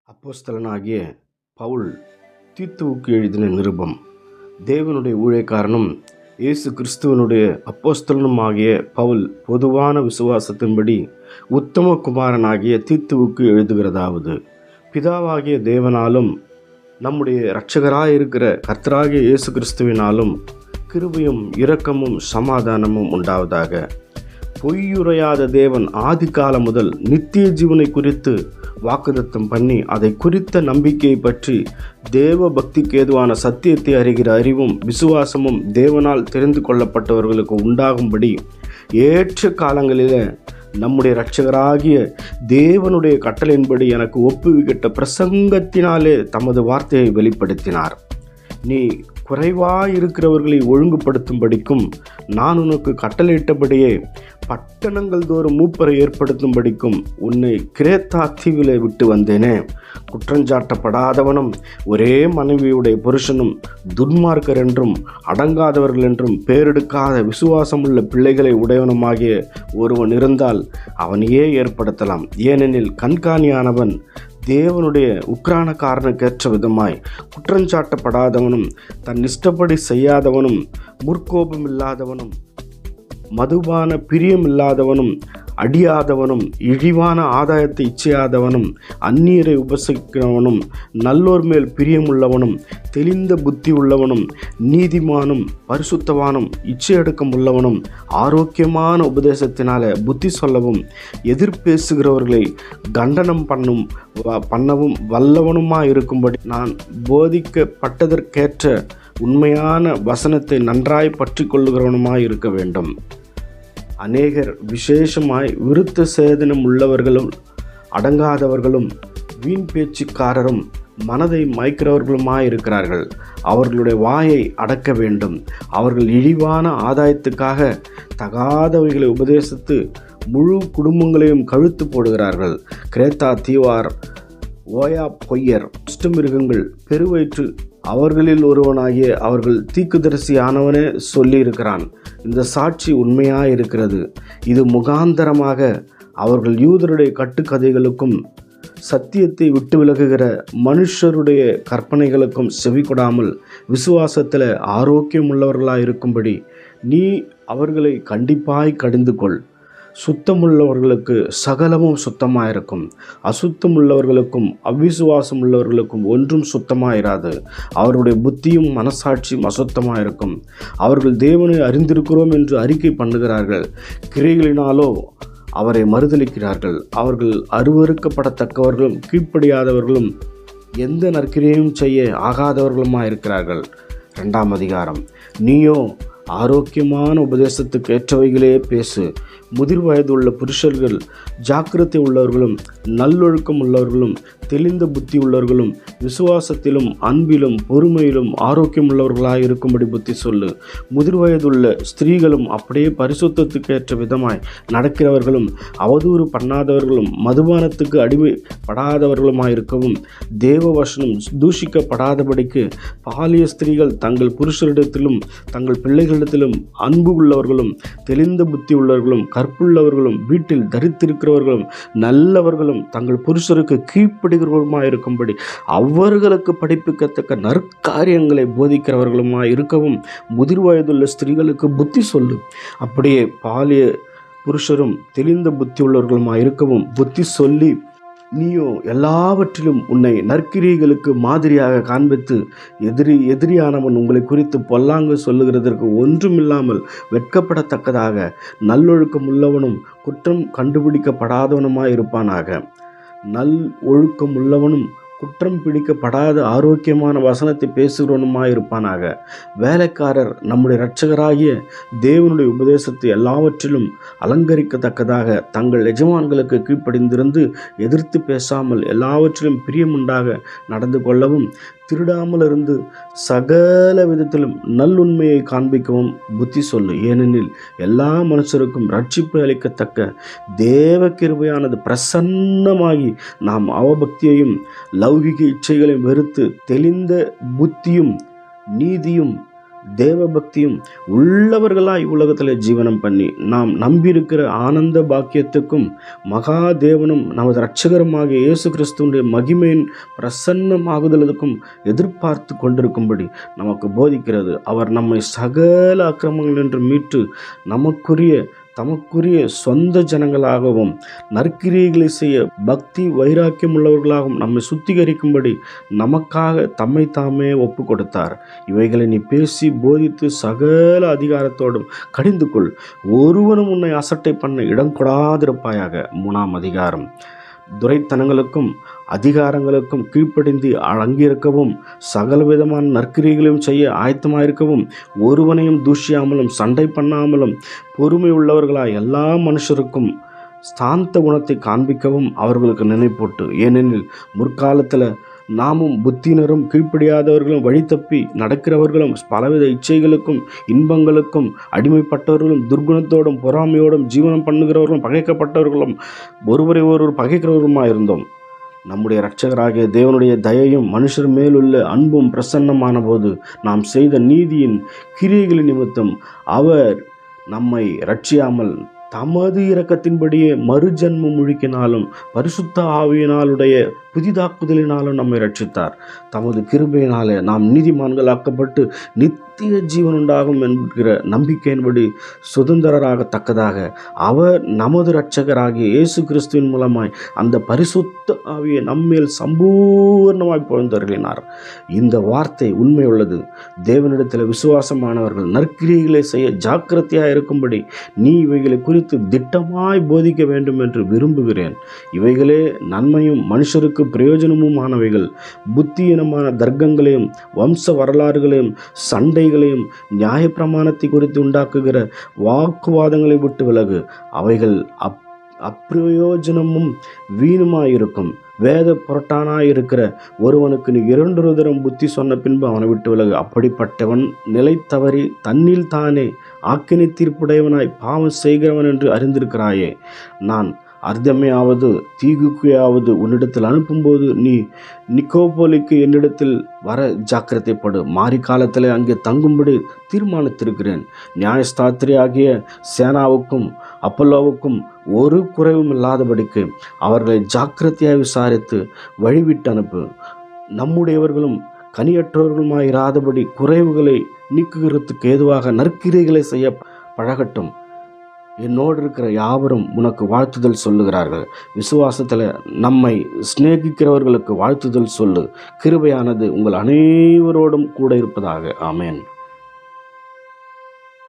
அப்போஸ்தலனாகிய பவுல் தீத்துவுக்கு எழுதின நிருபம். தேவனுடைய ஊழியக்காரனும் இயேசு கிறிஸ்துவனுடைய அப்போஸ்தலனும் ஆகிய பவுல் பொதுவான விசுவாசத்தின்படி உத்தம குமாரனாகிய தீத்துவுக்கு எழுதுகிறதாவது, பிதாவாகிய தேவனாலும் நம்முடைய இரட்சகராயிருக்கிற கர்த்தராகிய இயேசு கிறிஸ்துவினாலும் கிருபையும் இரக்கமும் சமாதானமும் உண்டாவதாக. பொய்யுரையாத தேவன் ஆதி காலம் முதல் நித்திய ஜீவனை குறித்து வாக்குத்தத்தம் பண்ணி அதை குறித்த நம்பிக்கையை பற்றி தேவ பக்திக்கு ஏதுவான சத்தியத்தை அறிகிற அறிவும் விசுவாசமும் தேவனால் தெரிந்து கொள்ளப்பட்டவர்களுக்கு உண்டாகும்படி ஏற்ற காலங்களில் நம்முடைய இரட்சகராகிய தேவனுடைய கட்டளையின்படி எனக்கு ஒப்புவிக்கிட்ட பிரசங்கத்தினாலே தமது வார்த்தையை வெளிப்படுத்தினார். நீ குறைவாயிருக்கிறவர்களை ஒழுங்குபடுத்தும்படிக்கும் நான் உனக்கு கட்டளையிட்டபடியே பட்டணங்கள் தோறும் மூப்பரை ஏற்படுத்தும்படிக்கும் உன்னை கிரேத்தா தீவிலே விட்டு வந்தேனே. குற்றஞ்சாட்டப்படாதவனும் ஒரே மனைவியுடைய புருஷனும் துன்மார்க்கர் என்றும் அடங்காதவர்கள் என்றும் பேரெடுக்காத விசுவாசமுள்ள பிள்ளைகளை உடையவனுமாகிய ஒருவன் இருந்தால் அவனையே ஏற்படுத்தலாம். ஏனெனில் கண்காணியானவன் தேவனுடைய உக்கிரானக்காரனுக்கேற்ற விதமாய் குற்றஞ்சாட்டப்படாதவனும் தன் இஷ்டப்படி செய்யாதவனும் முற்கோபமில்லாதவனும் மதுபான பிரியமில்லாதவனும் அடியாதவனும் இழிவான ஆதாயத்தை இச்சையாதவனும் அந்நியரை உபசரிக்கிறவனும் நல்லோர் மேல் பிரியமுள்ளவனும் தெளிந்த புத்தி உள்ளவனும் நீதிமானும் பரிசுத்தவானும் இச்சையடக்கம் உள்ளவனும் ஆரோக்கியமான உபதேசத்தினால புத்தி சொல்லவும் எதிர்பேசுகிறவர்களை கண்டனம் பண்ணவும் வல்லவனுமாயிருக்கும்படி நான் போதிக்கப்பட்டதற்கேற்ற உண்மையான வசனத்தை நன்றாய் பற்றி கொள்ளுகிறவனுமாயிருக்க வேண்டும். அநேகர் விசேஷமாய் விருத்த சேதனம் உள்ளவர்களும் அடங்காதவர்களும் வீண் பேச்சுக்காரரும் மனதை மயக்கிறவர்களுமாயிருக்கிறார்கள். அவர்களுடைய வாயை அடக்க வேண்டும். அவர்கள் இழிவான ஆதாயத்துக்காக தகாதவைகளை உபதேசித்து முழு குடும்பங்களையும் கழுத்து போடுகிறார்கள். கிரேத்தா தீவார், ஓயா பொய்யர், மிருகங்கள், பெருவயிற்று அவர்களில் ஒருவனாகிய அவர்கள் தீக்குதரிசி ஆனவனே சொல்லியிருக்கிறான். இந்த சாட்சி உண்மையாயிருக்கிறது. இது முகாந்தரமாக அவர்கள் யூதருடைய கட்டுக்கதைகளுக்கும் சத்தியத்தை விட்டு விலகுகிற மனுஷருடைய கற்பனைகளுக்கும் செவி கொடாமல் விசுவாசத்தில் ஆரோக்கியம் உள்ளவர்களாயிருக்கும்படி நீ அவர்களை கண்டிப்பாய் கடிந்து கொள். சுத்தமுள்ளவர்களுக்கு சகலமும் சுத்தமாயிருக்கும், அசுத்தமுள்ளவர்களுக்கும் அவ்விசுவாசம் உள்ளவர்களுக்கும் ஒன்றும் சுத்தமாயிராது. அவருடைய புத்தியும் மனசாட்சியும் அசுத்தமாயிருக்கும். அவர்கள் தேவனை அறிந்திருக்கிறோம் என்று அறிக்கை பண்ணுகிறார்கள், கிரியைகளினாலோ அவரை மறுதலிக்கிறார்கள். அவர்கள் அருவருக்கப்படத்தக்கவர்களும் கீழ்ப்படியாதவர்களும் எந்த நற்கிரியையும் செய்ய ஆகாதவர்களுமாயிருக்கிறார்கள். 2ஆம் அதிகாரம். நீயோ ஆரோக்கியமான உபதேசத்துக்கு ஏற்றவைகளே பேசு. முதிர் வயதுள்ள புருஷர்கள் ஜாக்கிரதை உள்ளவர்களும் நல்லொழுக்கம் உள்ளவர்களும் தெளிந்த புத்தி உள்ளவர்களும் விசுவாசத்திலும் அன்பிலும் பொறுமையிலும் ஆரோக்கியம் உள்ளவர்களாக இருக்கும்படி புத்தி சொல்லு. முதிர் வயதுள்ள ஸ்திரீகளும் அப்படியே பரிசுத்தத்துக்கு ஏற்ற விதமாய் நடக்கிறவர்களும் அவதூறு பண்ணாதவர்களும் மதுபானத்துக்கு அடிமைப்படாதவர்களுமாயிருக்கவும் தேவ வசனம் தூஷிக்கப்படாதபடிக்கு பாலிய ஸ்திரீகள் தங்கள் புருஷரிடத்திலும் தங்கள் பிள்ளைகளிடத்திலும் அன்பு உள்ளவர்களும் தெளிந்த புத்தி உள்ளவர்களும் கற்புள்ளவர்களும் வீட்டில் தரித்திருக்கிறவர்களும் நல்லவர்களும் தங்கள் புருஷருக்கு கீழ்ப்படுகிறவர்களுமாயிருக்கும்படி அவர்களுக்கு படிப்பிக்கத்தக்க நற்காரியங்களை போதிக்கிறவர்களுமாய் இருக்கவும் முதிர் வயதுள்ள ஸ்திரீகளுக்கு புத்தி சொல்லு. அப்படியே பாலிய புருஷரும் தெளிந்த புத்தி உள்ளவர்களுமாய் இருக்கவும் புத்தி சொல்லி நீயோ எல்லாவற்றிலும் உன்னை நற்கிரியைகளுக்கு மாதிரியாக காண்பித்து எதிரியானவன் உங்களை குறித்து பொல்லாங்கு சொல்லுகிறதற்கு ஒன்றுமில்லாமல் வெட்கப்படத்தக்கதாக நல்லொழுக்கம் உள்ளவனும் குற்றம் கண்டுபிடிக்கப்படாதவனுமாய் இருப்பானாக. நல் ஒழுக்கம் உள்ளவனும் குற்றம் பிடிக்கப்படாத ஆரோக்கியமான வசனத்தை பேசுகிறவனுமாயிருப்பானாக. வேலைக்காரர் நம்முடைய இரட்சகராகிய தேவனுடைய உபதேசத்தை எல்லாவற்றிலும் அலங்கரிக்கத்தக்கதாக தங்கள் எஜமான்களுக்கு கீழ்ப்படிந்திருந்து எதிர்த்து பேசாமல் எல்லாவற்றிலும் பிரியமுண்டாக நடந்து கொள்ளவும் திருடாமல் இருந்து சகல விதத்திலும் நல்லுண்மையை காண்பிக்கவும் புத்தி சொல்லு. ஏனெனில் எல்லா மனுஷருக்கும் ரட்சிப்பு அளிக்கத்தக்க தேவ கிருபையானது பிரசன்னமாகி நாம் அவபக்தியையும் லௌகிக இச்சைகளையும் வெறுத்து தெளிந்த புத்தியும் நீதியும் தேவ பக்தியும் உள்ளவர்களாய் உலகத்தில் ஜீவனம் பண்ணி நாம் நம்பியிருக்கிற ஆனந்த பாக்கியத்துக்கும் மகாதேவனும் நமது இரட்சகருமாகிய இயேசு கிறிஸ்துவினுடைய மகிமையின் பிரசன்னமாகுதலுக்கும் எதிர்பார்த்து கொண்டிருக்கும்படி நமக்கு போதிக்கிறது. அவர் நம்மை சகல அக்கிரமங்கள் என்று மீட்டு தமக்குரிய சொந்த ஜனங்களாகவும் நற்கிரியைகளை செய்ய பக்தி வைராக்கியம் உள்ளவர்களாகவும் நம்மை சுத்திகரிக்கும்படி நமக்காக தம்மை தாமே ஒப்பு கொடுத்தார். இவைகளை நீ பேசி போதித்து சகல அதிகாரத்தோடும் கடிந்து கொள். ஒருவனும் உன்னை அசட்டை பண்ண இடம் கொடாதிருப்பாயாக. 3ஆம் அதிகாரம். துரைத்தனங்களுக்கும் அதிகாரங்களுக்கும் கீழ்ப்படிந்து அடங்கியிருக்கவும் சகலவிதமான நற்கிரியைகளையும் செய்ய ஆயத்தமாயிருக்கவும் ஒருவனையும் தூஷியாமலும் சண்டை பண்ணாமலும் பொறுமை உள்ளவர்களாய் எல்லா மனுஷருக்கும் சாந்த குணத்தை காண்பிக்கவும் அவர்களுக்கு நினைப்போட்டு. ஏனெனில் முற்காலத்தில் நாமும் புத்தினரும் கீழ்ப்படியாதவர்களும் வழி தப்பி நடக்கிறவர்களும் பலவித இச்சைகளுக்கும் இன்பங்களுக்கும் அடிமைப்பட்டவர்களும் துர்குணத்தோடும் பொறாமையோடும் ஜீவனம் பண்ணுகிறவர்களும் பகைக்கப்பட்டவர்களும் ஒருவரை ஒருவர் பகைக்கிறவர்களுமாக இருந்தோம். நம்முடைய இரட்சகராகிய தேவனுடைய தயையும் மனுஷர் மேலுள்ள அன்பும் பிரசன்னமான போது நாம் செய்த நீதியின் கிரியைகளின் நிமித்தம் அவர் நம்மை ரட்சியாமல் தமது இரக்கத்தின்படியே மறுஜன்மம் முழுக்கினாலும் பரிசுத்த ஆவியினாலுடைய புதிதாக்குதலினாலும் நம்மை ரட்சித்தார். தமது கிருபையினாலே நாம் நீதிமான்களாக்கப்பட்டு நித்திய ஜீவன் உண்டாகும் என்கிற நம்பிக்கையின்படி சுதந்திரராகத்தக்கதாக அவர் நமது இரட்சகராகிய இயேசு கிறிஸ்துவின் மூலமாய் அந்த பரிசுத்த ஆவியை நம்மேல் சம்பூர்ணமாய் பொழுந்தருளினார். இந்த வார்த்தை உண்மை உள்ளது. தேவனிடத்தில் விசுவாசமானவர்கள் நற்கிரியைகளை செய்ய ஜாக்கிரதையாக இருக்கும்படி நீ இவைகளை குறித்து திட்டமாய் போதிக்க வேண்டும் என்று விரும்புகிறேன். இவைகளே நன்மையும் மனுஷருக்கு பிரயோஜனமுமானவைகள். புத்தியீனமான தர்க்கங்களையும் வம்ச வரலாறுகளையும் சண்டைகளையும் நியாயப்பிரமாணத்தை குறித்து உண்டாக்குகிற வாக்குவாதங்களை விட்டு விலகு. அவைகள் அப்பிரயோஜனமும் வீணுமாயிருக்கும். வேத புரட்டானாயிருக்கிற ஒருவனுக்கு நீ 2 தரம் புத்தி சொன்ன பின்பு அவனை விட்டு விலகு. அப்படிப்பட்டவன் நிலை தவறி தன்னில் தானே ஆக்கினை தீர்ப்புடையவனாய் பாவம் செய்கிறவன் என்று அறிந்திருக்கிறாயே. நான் அர்த்தமையாவது தீகுக்கையாவது உன்னிடத்தில் அனுப்பும்போது நீ நிக்கோபோலிக்கு என்னிடத்தில் வர ஜாக்கிரதைப்படு. மாறி காலத்தில் அங்கே தங்கும்படி தீர்மானித்திருக்கிறேன். நியாயஸ்தாத்திரி ஆகிய சேனாவுக்கும் அப்பல்லோவுக்கும் ஒரு குறைவும் இல்லாதபடிக்கு அவர்களை ஜாக்கிரதையாக விசாரித்து வழிவிட்டு அனுப்பு. நம்முடையவர்களும் கனியற்றவர்களுமாயிராதபடி குறைவுகளை நீக்குகிறதுக்கு ஏதுவாக நற்கிரியைகளை செய்ய பழகட்டும். என்னோடு இருக்கிற யாவரும் உனக்கு வாழ்த்துதல் சொல்லுகிறார்கள். விசுவாசத்தில் நம்மை சிநேகிக்கிறவர்களுக்கு வாழ்த்துதல் சொல்லு. கிருபையானது உங்கள் அனைவரோடும் கூட இருப்பதாக. ஆமென்.